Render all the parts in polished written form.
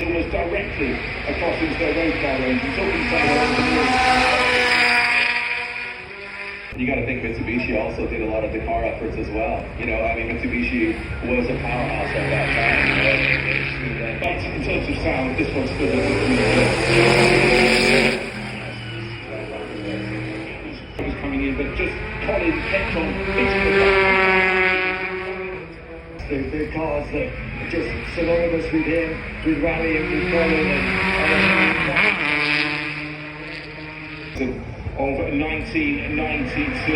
Was directly across into their race car range and took them somewhere. You got to think Mitsubishi also did a lot of Dakar efforts as well. You know, I mean, Mitsubishi was a powerhouse at that time. You know, but in terms of sound, this one still was coming in, but just Colin kept on the cars that are just synonymous with him, with rallying, with Colin, of 1992,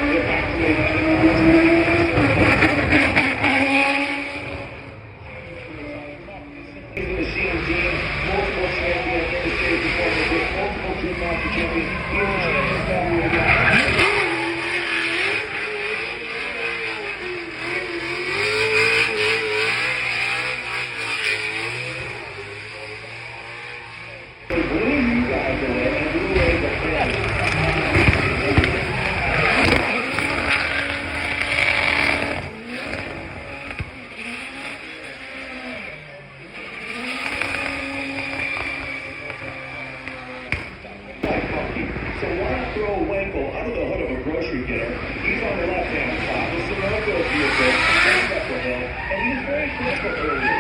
the battle the machine team, multiple champion in the series before with multiple two-master champions. He is a champion family again. So why throw a Wankel under the hood of a grocery getter? He's on the left-hand side. The Sirocco vehicle comes up the hill, and he's very critical earlier.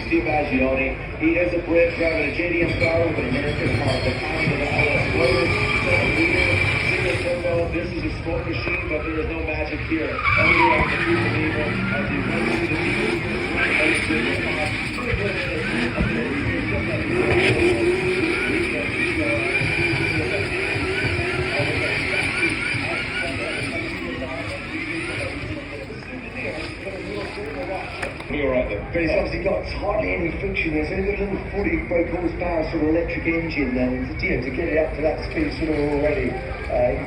Steve Aggioni, he is a Brit driving a JDM car with an American heart. The time of the LS Lotus, 7-liter, zero turbo. This is a sport machine, but there is no magic here. Only on the true believer as he runs into the field. But it's obviously got hardly any friction. There's only got a little 40 brake horsepower sort of electric engine, and to get it up to that speed sort of already,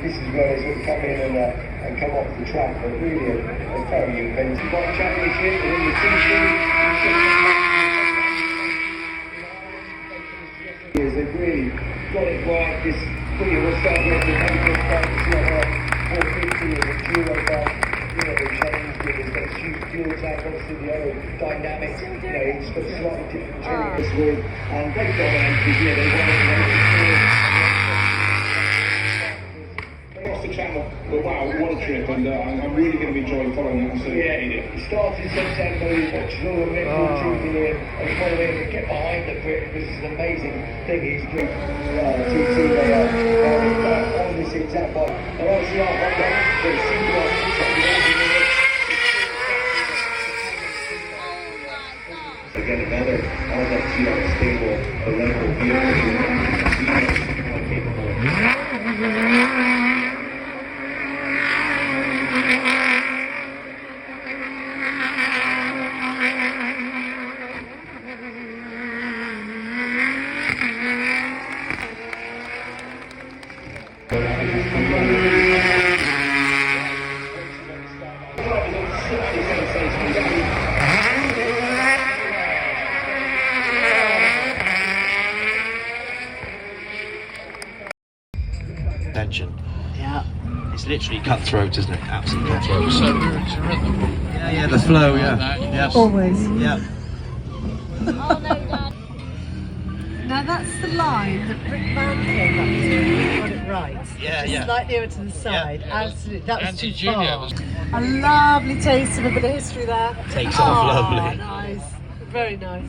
this is where they sort of come in and come off the track. But really, a very inventive bike championship within the TC. They've really got it right. This brilliant was celebrated the 450 is a duo bike. You know, the change with it's got a huge fuel tank, obviously the aerodynamics, you know, it's got slightly different tuning this week, and they dominate because, yeah, they won across the channel, but wow, what a trip, and I'm really going to be enjoying following him. So yeah, it started in September, we watched all the Red Bull Jubilee, and following him to get behind the Brit, because it's an amazing thing he's doing. TT, they are on this exact bike, and obviously our hot runners, but it seems like again, another element to our stable, the local vehicle capable. Yeah. It's literally cutthroat, isn't it? Absolutely cutthroat. So it's a rhythm. Yeah, the flow, yeah. Yes. Always. Yeah. Now that's the line that Rick Van came up to. He got it right. Yeah, Just yeah. slightly over to the side. Yeah. Absolutely. That was Andy too Junior far. was. A lovely taste of a bit of history there. Takes off lovely. Nice. Very nice.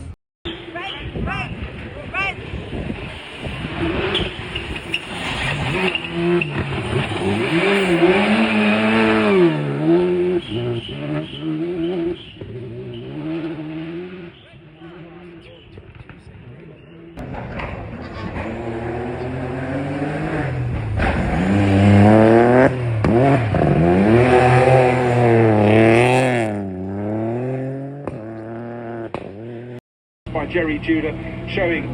By Jerry Judah, showing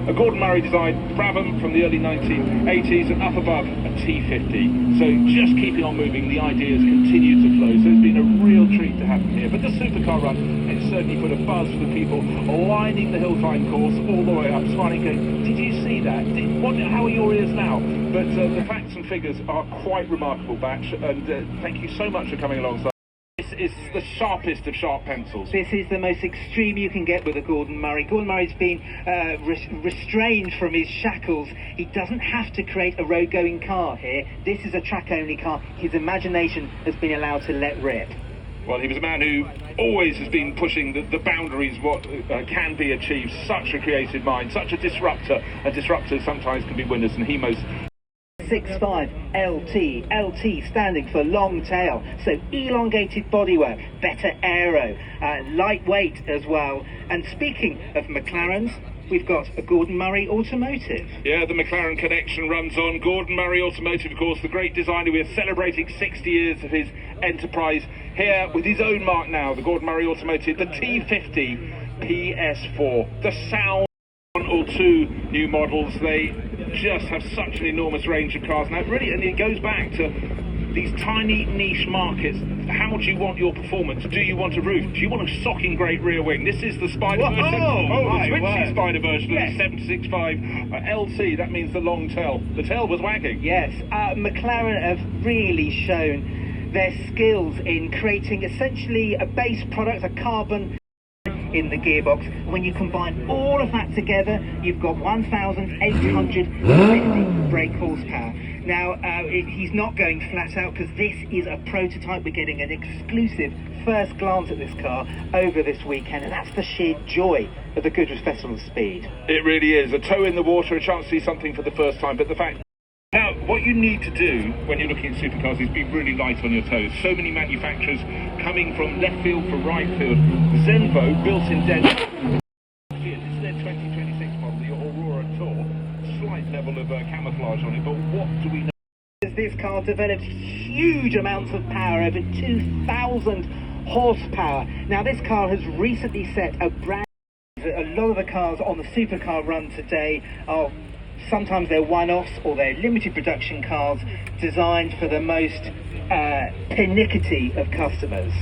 a Gordon Murray design Brabham from the early 1980s, and up above a T50. So just keeping on moving, the ideas continue to flow. So it's been a real treat to have them here. But the supercar run, it's certainly put a buzz for people lining the hill climb course all the way up, smiling, going, did you see that? How are your ears now? But the facts and figures are quite remarkable, Batch, and thank you so much for coming alongside. This is the sharpest of sharp pencils. This is the most extreme you can get with a Gordon Murray. Gordon Murray's been restrained from his shackles. He doesn't have to create a road-going car here. This is a track-only car. His imagination has been allowed to let rip. Well, he was a man who always has been pushing the boundaries, what can be achieved. Such a creative mind, such a disruptor. And disruptors sometimes can be winners, and he most... 6.5 LT standing for long tail, so elongated bodywork, better aero, lightweight as well. And speaking of McLarens, we've got a Gordon Murray Automotive. Yeah, the McLaren connection runs on. Gordon Murray Automotive, of course, the great designer. We're celebrating 60 years of his enterprise here with his own mark now, the Gordon Murray Automotive, the T50 PS4. The sound, one or two new models, they just have such an enormous range of cars now. Really, and it goes back to these tiny niche markets. How do you want your performance? Do you want a roof? Do you want a socking great rear wing? This is the Spider version. The switching Spider version of the 765 LT. That means the long tail. The tail was wagging. Yes, McLaren have really shown their skills in creating essentially a base product, a carbon in the gearbox. When you combine all of that together, you've got 1,850 brake horsepower. Now, he's not going flat out because this is a prototype. We're getting an exclusive first glance at this car over this weekend, and that's the sheer joy of the Goodwood Festival of Speed. It really is. A toe in the water, a chance to see something for the first time, but the fact... Now, what you need to do when you're looking at supercars is be really light on your toes. So many manufacturers coming from left field for right field. Zenvo, built in Denmark. This is their 2026 model, the Aurora Tour. Slight level of camouflage on it, but what do we know? This car develops huge amounts of power, over 2,000 horsepower. Now, this car has recently set a brand... A lot of the cars on the supercar run today are... Sometimes they're one-offs or they're limited production cars designed for the most pernickety of customers.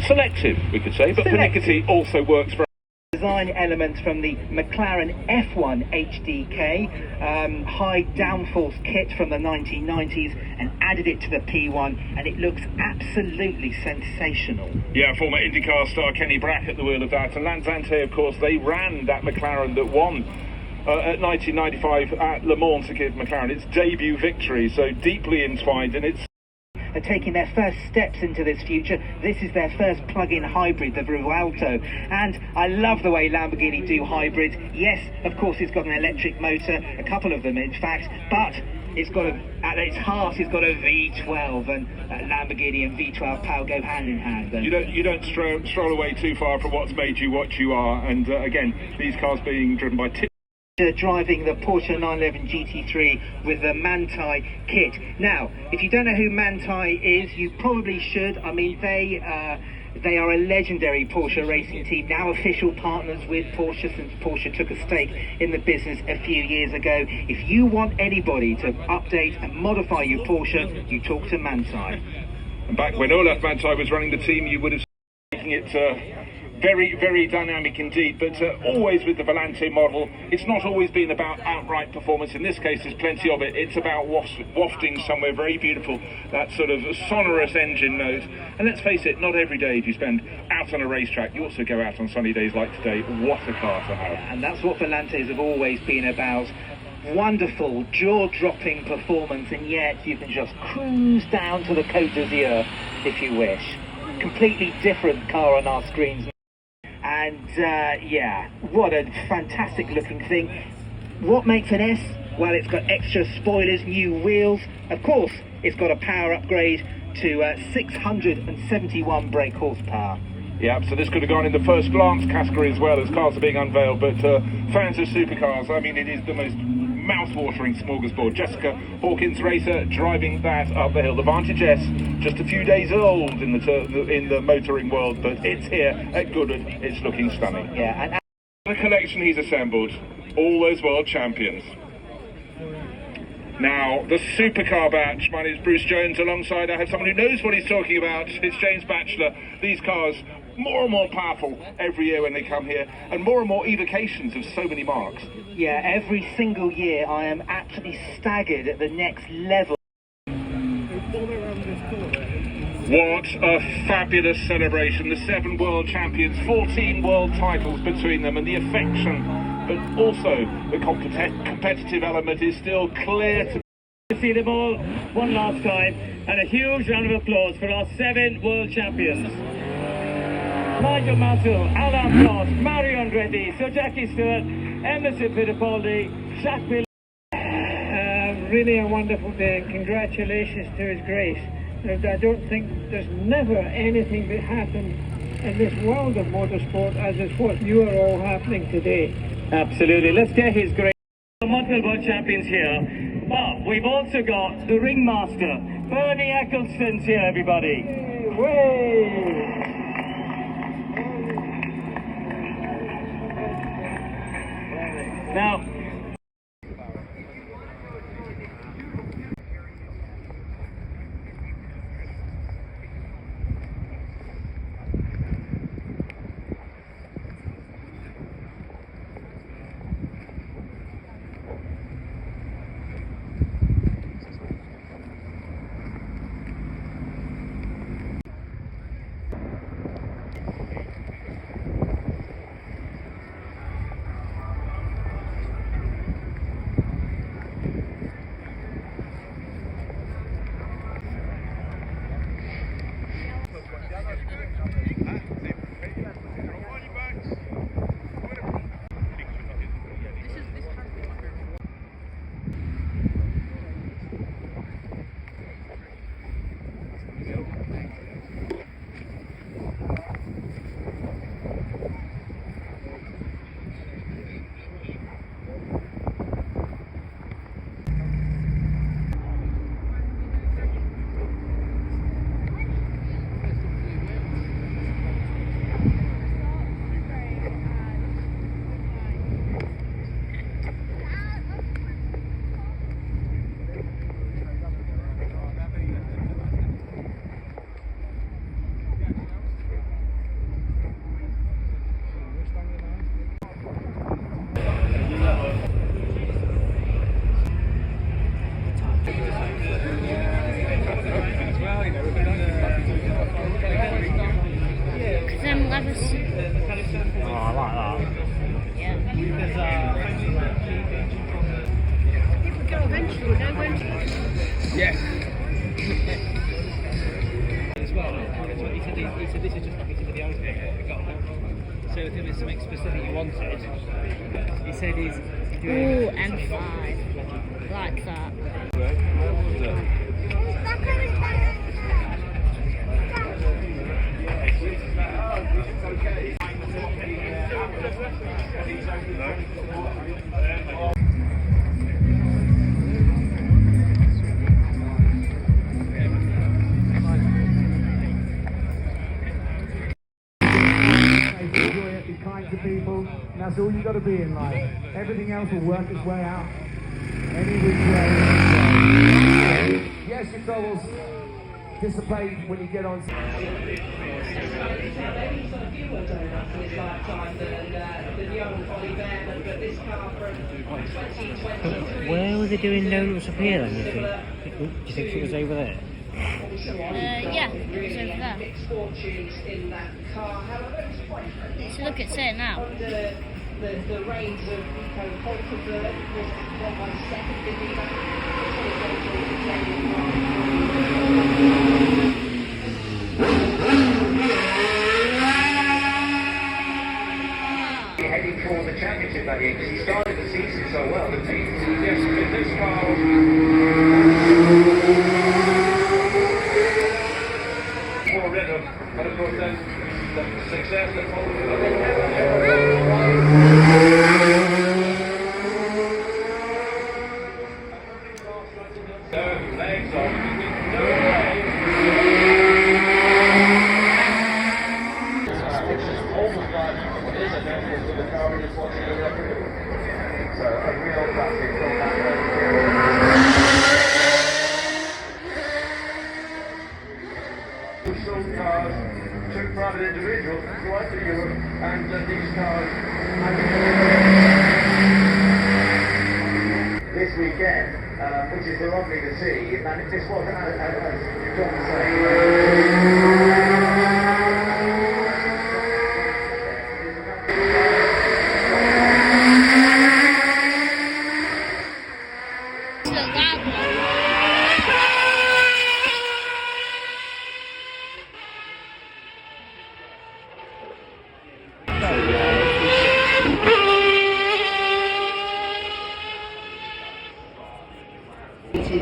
Selective, we could say, but pernickety also works for... Design elements from the McLaren F1 HDK, high downforce kit from the 1990s, and added it to the P1, and it looks absolutely sensational. Yeah, former IndyCar star Kenny Brack at the wheel of that, and Lanzante, of course, they ran that McLaren that won at 1995 at Le Mans to give McLaren its debut victory, so deeply entwined, and it's... They're taking their first steps into this future. This is their first plug-in hybrid, the Rialto, and I love the way Lamborghini do hybrids. Yes, of course, it's got an electric motor, a couple of them in fact, but it's got at its heart, it's got a V12, and Lamborghini and V12 power go hand in hand. You don't stroll away too far from what's made you what you are, and again, these cars being driven by... Driving the Porsche 911 GT3 with the Manthey kit. Now, if you don't know who Manthey is, you probably should. I mean, they are a legendary Porsche racing team, now official partners with Porsche since Porsche took a stake in the business a few years ago. If you want anybody to update and modify your Porsche, you talk to Manthey. And back when Olaf Manthey was running the team, you would have seen it very, very dynamic indeed, but always with the Volante model. It's not always been about outright performance. In this case, there's plenty of it. It's about wafting somewhere very beautiful, that sort of sonorous engine note. And let's face it, not every day do you spend out on a racetrack. You also go out on sunny days like today. What a car to have. And that's what Volantes have always been about. Wonderful, jaw-dropping performance, and yet you can just cruise down to the Côte d'Azur if you wish. Completely different car on our screens. And yeah, what a fantastic looking thing. What makes an S? Well, it's got extra spoilers, new wheels. Of course, it's got a power upgrade to 671 brake horsepower. Yeah, so this could have gone in the first glance category as well as cars are being unveiled, but fans of supercars, I mean, it is the most mouth-watering smorgasbord. Jessica Hawkins racer driving that up the hill. The Vantage S, just a few days old in the motoring world, but it's here at Goodwood. It's looking stunning. Yeah, and the collection he's assembled. all those world champions. Now, the supercar batch. My name is Bruce Jones. Alongside, I have someone who knows what he's talking about. It's James Batchelor. These cars, more and more powerful every year when they come here, and more evocations of so many marks. Yeah, every single year I am absolutely staggered at the next level. What a fabulous celebration. The 7 world champions, 14 world titles between them, and the affection, but also the competitive element is still clear to see them all one last time, and a huge round of applause for our 7 world champions. Nigel Mansell, Alain Prost, Mario Andretti, Sir Jackie Stewart, Emerson Fittipaldi, Jacques Villeneuve. Really a wonderful day, and congratulations to His Grace. I don't think there's never anything that happened in this world of motorsport as is what you are all happening today. Absolutely. Let's get His Grace. Multiple world champions here, but we've also got the ringmaster, Bernie Eccleston's here, everybody. Way! Now, Yes. As well, he said this is just like he said with the old thing. So if there was something specific you wanted, he said he's doing. Ooh, M5. Like that. Be kind to people, and that's all you've got to be in life. Everything else will work its way out. Any which way. Yes, your troubles dissipate when you get on. Where were they doing No Rules Up Here then, you think? Do you think it was over there? Yeah, it's over there. So look, it's there now. The reins of Nico Hulkenberg was 1/2 heading for the championship that year because he started the season so well. The team yes, this car. For rhythm, and of course then the success that no legs on, no way. Almost like what is a network with the car is watching the record. So a real classic from that sold cars to private individuals right to Europe, and these cars this weekend, which is lovely to see, and this wasn't as John saying.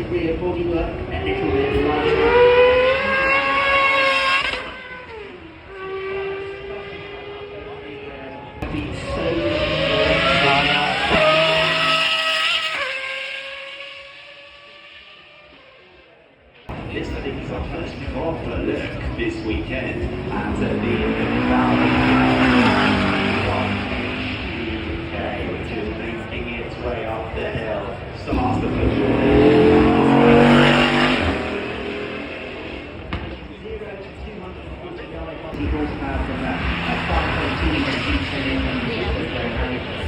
Rear bodywork, a little bit lighter. This, I think, is our first proper look this weekend at the Valley UK, which is making its way up the hill. Starts the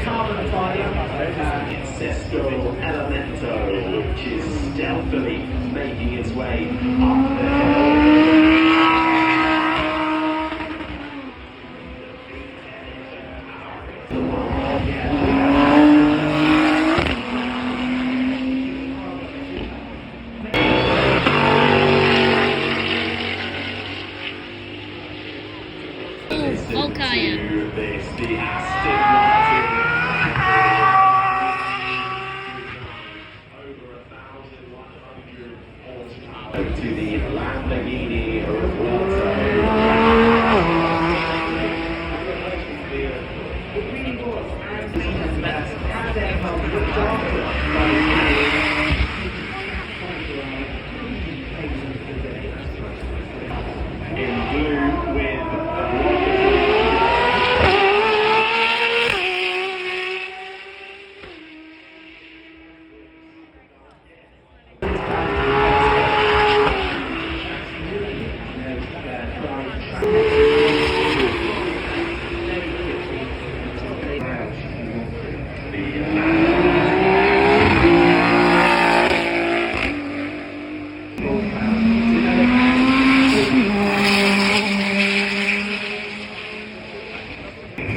carbon fibre ancestral elemento, which is stealthily making its way up the Volkaya. This, the Aston Martin. Over 1,100 horsepower to the Lamborghini Revuelto. It really was, and that's how they helped look after in blue with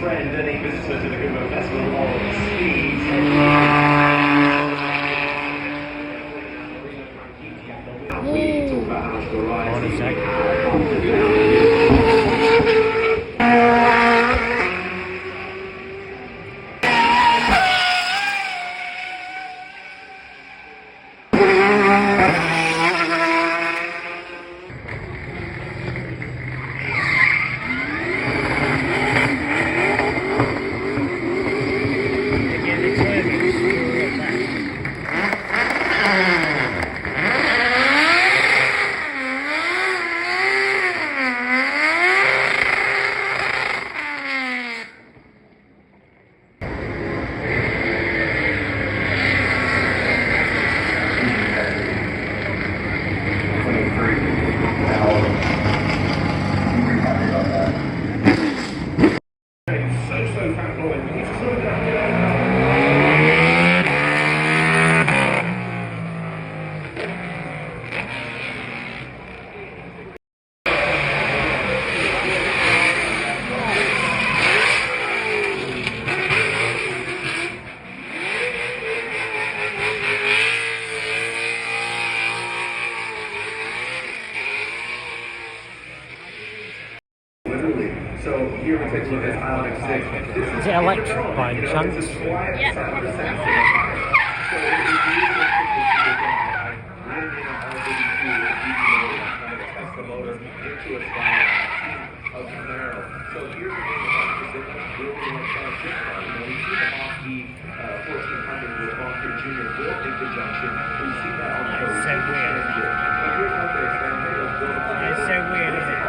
friend and a visitor to the Goodwood Festival of Speed. We talk about how much variety. So here we take a look at Ionic 6. Is it electric by any chance? It's so weird, isn't it?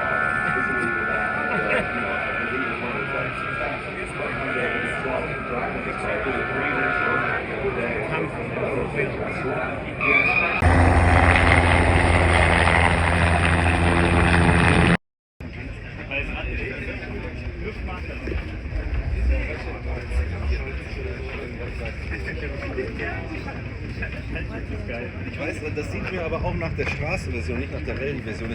Ich weiß, das sieht mir aber auch nach der Straßenversion, nicht nach der Rallye-Version.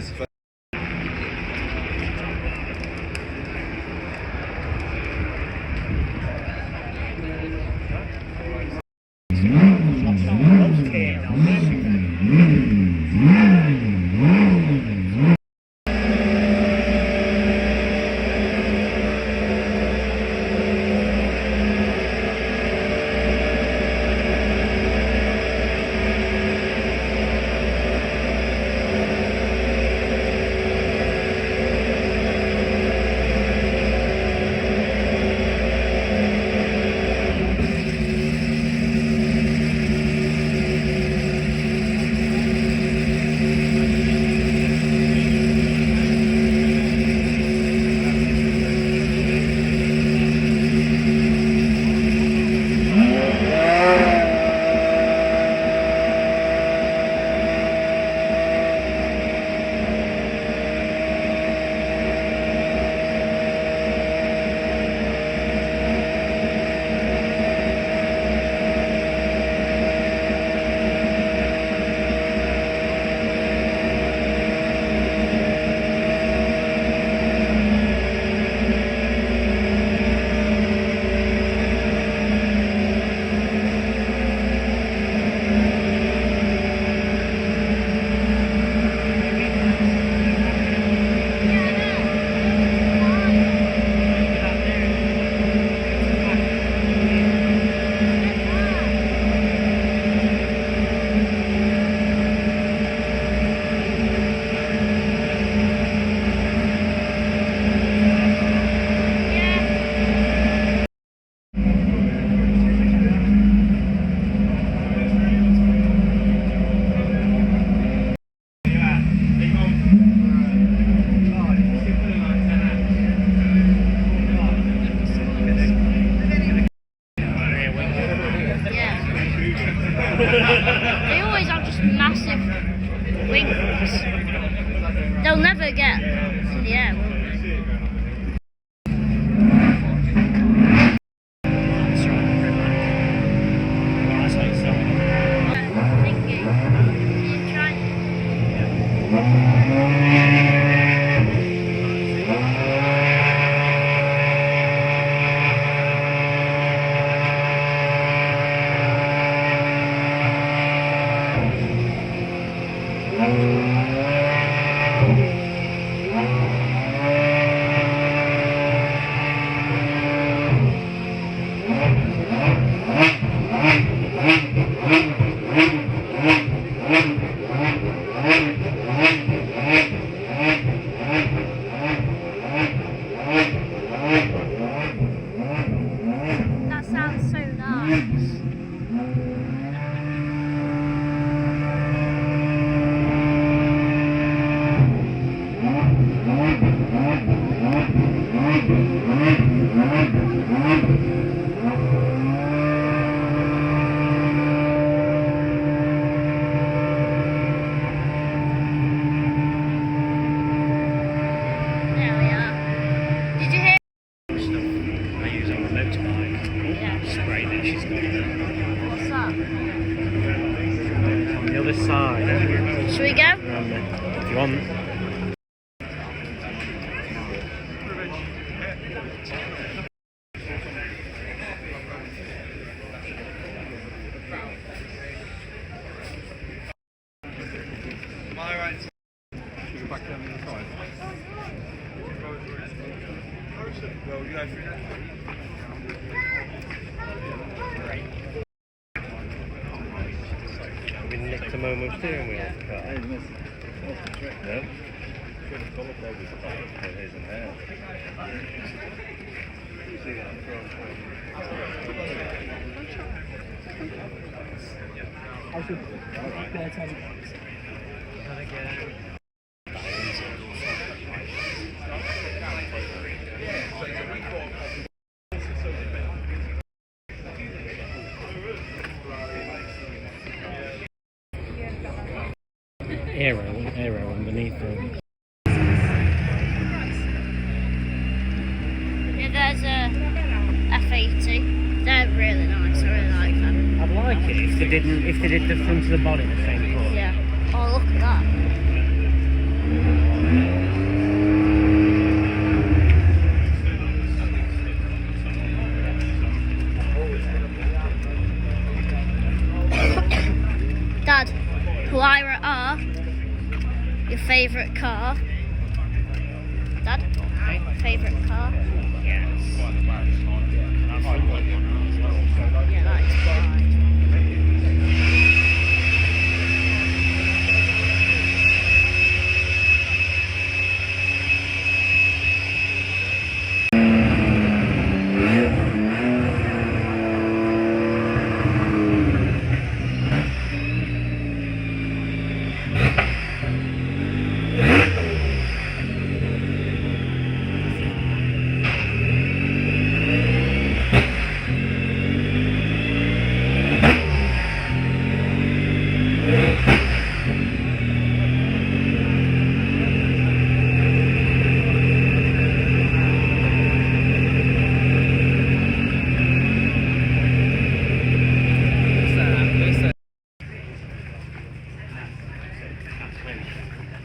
They always have just massive wings. They'll never get in the air, will they? That sounds so nice. There we are. Did you hear? I use on the motorbike. Yeah. Spray that she's got there. What's that? On the other side. Should we go? If you want. We nicked a moment steering wheel of the car. No? aero underneath them. Yeah, there's a F80. They're really nice. I really like them. I'd like it if they did the front of the body the same colour. Yeah. Oh, look at that. Dad, Huayra R, your favourite car? Dad, favourite car? Yes. Yeah, that is fine.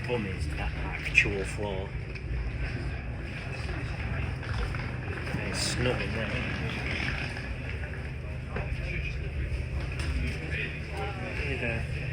Bummies to that actual floor. It's snug in there. Here's a